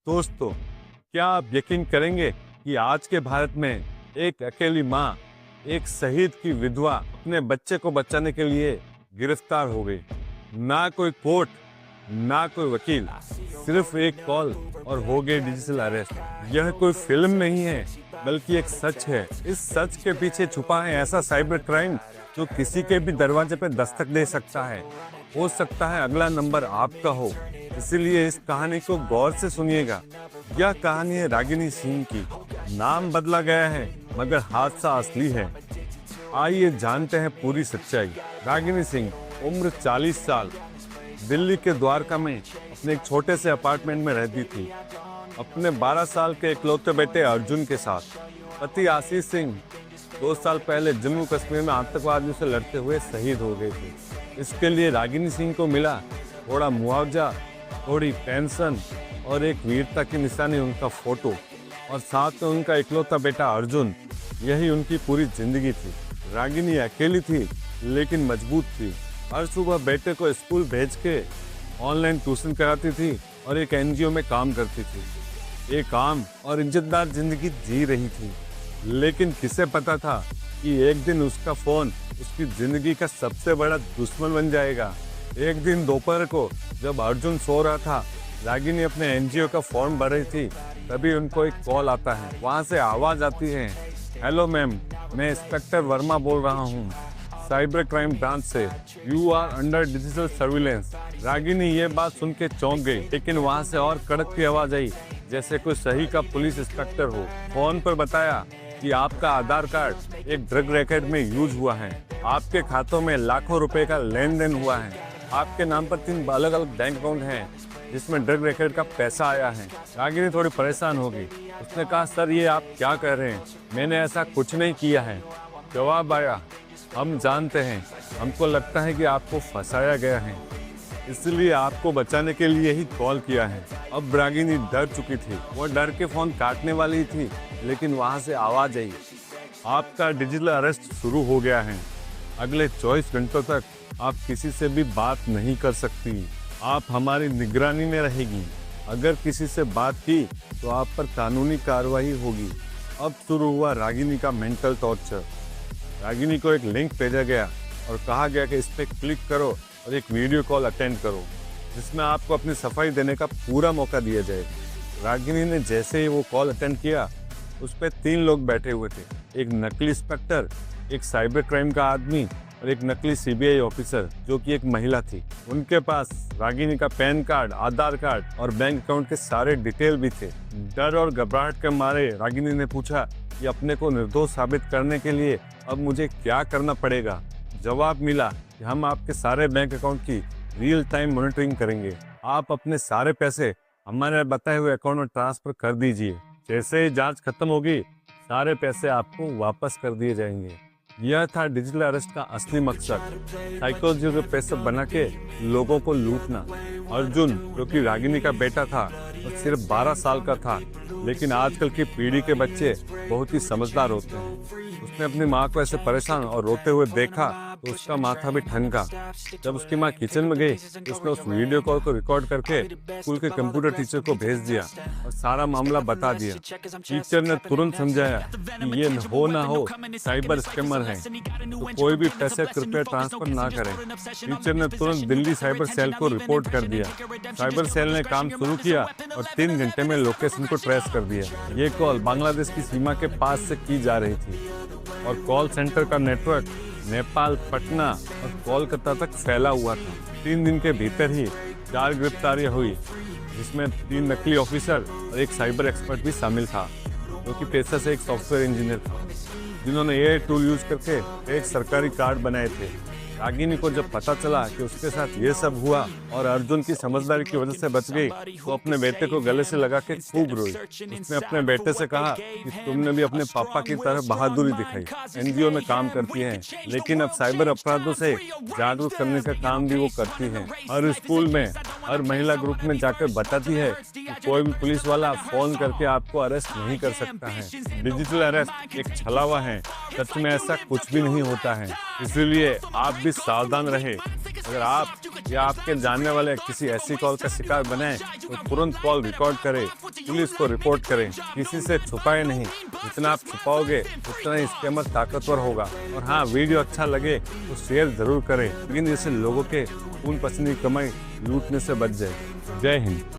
दोस्तों, क्या आप यकीन करेंगे कि आज के भारत में एक अकेली माँ, एक शहीद की विधवा अपने बच्चे को बचाने के लिए गिरफ्तार हो गई। ना कोई कोर्ट, ना कोई वकील, सिर्फ एक कॉल और हो गई डिजिटल अरेस्ट। यह कोई फिल्म नहीं है, बल्कि एक सच है। इस सच के पीछे छुपा है ऐसा साइबर क्राइम जो किसी के भी दरवाजे पर दस्तक दे सकता है। हो सकता है अगला नंबर आपका हो। इसीलिए इस कहानी को गौर से सुनिएगा। यह कहानी है रागिनी सिंह की। नाम बदला गया है, मगर हादसा असली है। आइए जानते हैं पूरी सच्चाई। रागिनी सिंह, उम्र 40 साल, दिल्ली के द्वारका में अपने एक छोटे से अपार्टमेंट में रहती थी, अपने 12 साल के इकलौते बेटे अर्जुन के साथ। पति आशीष सिंह 2 साल पहले जम्मू कश्मीर में आतंकवादियों से लड़ते हुए शहीद हो गए थे। इसके लिए रागिनी सिंह को मिला थोड़ा मुआवजा, थोड़ी पेंशन और एक वीरता की निशानी, उनका फोटो, और साथ में उनका इकलौता बेटा अर्जुन। यही उनकी पूरी जिंदगी थी। रागिनी अकेली थी, लेकिन मजबूत थी। हर सुबह बेटे को स्कूल भेज के ऑनलाइन ट्यूशन कराती थी और एक एनजीओ में काम करती थी। एक आम और इज्जतदार जिंदगी जी रही थी। लेकिन किसे पता था कि एक दिन उसका फोन उसकी जिंदगी का सबसे बड़ा दुश्मन बन जाएगा। एक दिन दोपहर को जब अर्जुन सो रहा था, रागिनी अपने एनजीओ का फॉर्म भर रही थी, तभी उनको एक कॉल आता है। वहाँ से आवाज आती है, हेलो मैम, मैं इंस्पेक्टर वर्मा बोल रहा हूँ, साइबर क्राइम ब्रांच से। You are under digital surveillance. Ragini ये बात सुन के चौंक गई, लेकिन वहाँ से और कड़क की आवाज आई, जैसे कोई सही का पुलिस इंस्पेक्टर हो। फोन पर बताया कि आपका आधार कार्ड एक ड्रग रैकेट में यूज हुआ है, आपके खातों में लाखों रुपए का लेन देन हुआ है, आपके नाम पर 3 अलग अलग बैंक अकाउंट हैं जिसमें ड्रग रैकेट का पैसा आया है। रागिनी थोड़ी परेशान हो गई। उसने कहा, सर ये आप क्या कह रहे हैं, मैंने ऐसा कुछ नहीं किया है। जवाब आया, हम जानते हैं, हमको लगता है कि आपको फंसाया गया है, इसलिए आपको बचाने के लिए ही कॉल किया है। अब रागिनी डर चुकी थी। वो डर के फोन काटने वाली थी, लेकिन वहां से आवाज आई, आपका डिजिटल अरेस्ट शुरू हो गया है। अगले 24 घंटों तक आप किसी से भी बात नहीं कर सकती। आप हमारी निगरानी में रहेगी। अगर किसी से बात की तो आप पर कानूनी कार्रवाई होगी। अब शुरू हुआ रागिनी का मेंटल टॉर्चर। रागिनी को एक लिंक भेजा गया और कहा गया कि इस पर क्लिक करो और एक वीडियो कॉल अटेंड करो, जिसमें आपको अपनी सफाई देने का पूरा मौका दिया जाएगा। रागिनी ने जैसे ही वो कॉल अटेंड किया, उस पर 3 लोग बैठे हुए थे। एक नकली इंस्पेक्टर, एक साइबर क्राइम का आदमी और एक नकली सीबीआई ऑफिसर, जो कि एक महिला थी। उनके पास रागिनी का पैन कार्ड, आधार कार्ड और बैंक अकाउंट के सारे डिटेल भी थे। डर और घबराहट के मारे रागिनी ने पूछा कि अपने को निर्दोष साबित करने के लिए अब मुझे क्या करना पड़ेगा। जवाब मिला कि हम आपके सारे बैंक अकाउंट की रियल टाइम मॉनिटरिंग करेंगे। आप अपने सारे पैसे हमारे बताए हुए अकाउंट में ट्रांसफर कर दीजिए। जैसे ही जांच खत्म होगी, सारे पैसे आपको वापस कर दिए जाएंगे। यह था डिजिटल अरेस्ट का असली मकसद, साइकोलॉजी के पैसे बना के लोगों को लूटना। अर्जुन, जो कि रागिनी का बेटा था, और सिर्फ 12 साल का था, लेकिन आजकल की पीढ़ी के बच्चे बहुत ही समझदार होते हैं। उसने अपनी माँ को ऐसे परेशान और रोते हुए देखा तो उसका माथा भी ठनका। जब उसकी माँ किचन में गई तो उसने उस वीडियो कॉल को रिकॉर्ड करके स्कूल के कंप्यूटर टीचर को भेज दिया और सारा मामला बता दिया। टीचर ने तुरंत समझाया कि ये हो ना हो साइबर स्कैमर हैं, तो कोई भी पैसे कृपया ट्रांसफर ना करें। टीचर ने तुरंत दिल्ली साइबर सेल को रिपोर्ट कर दिया। साइबर सेल ने काम शुरू किया और 3 घंटे में लोकेशन को ट्रेस कर दिया। ये कॉल बांग्लादेश की सीमा के पास से की जा रही थी और कॉल सेंटर का नेटवर्क नेपाल, पटना और कोलकाता तक फैला हुआ था। 3 दिन के भीतर ही 4 गिरफ्तारियां हुई, जिसमें 3 नकली ऑफिसर और एक साइबर एक्सपर्ट भी शामिल था, जो कि पेशे से एक सॉफ्टवेयर इंजीनियर था, जिन्होंने एआई टूल यूज करके एक सरकारी कार्ड बनाए थे। रागिनी को जब पता चला कि उसके साथ ये सब हुआ और अर्जुन की समझदारी की वजह से बच गई, तो अपने बेटे को गले से लगा के खूब रोई। उसने अपने बेटे से कहा कि तुमने भी अपने पापा की तरह बहादुरी दिखाई। एनजीओ में काम करती हैं, लेकिन अब साइबर अपराधों से जागरूक करने का काम भी वो करती हैं। हर स्कूल में, हर महिला ग्रुप में जाकर बताती है कि कोई भी पुलिस वाला फोन करके आपको अरेस्ट नहीं कर सकता है। डिजिटल अरेस्ट एक छलावा है, सच में ऐसा कुछ भी नहीं होता है। इसलिए आप भी सावधान रहे। अगर आप या आपके जानने वाले किसी ऐसी कॉल का शिकार बने तो तुरंत कॉल रिकॉर्ड करें, पुलिस को रिपोर्ट करें। किसी से छुपाए नहीं, जितना आप छुपाओगे उतना ही स्कैमर ताकतवर होगा। और हाँ, वीडियो अच्छा लगे तो शेयर जरूर करें, लेकिन जैसे लोगों के खून पसीने की कमाई लूटने से बच जाए। जय हिंद।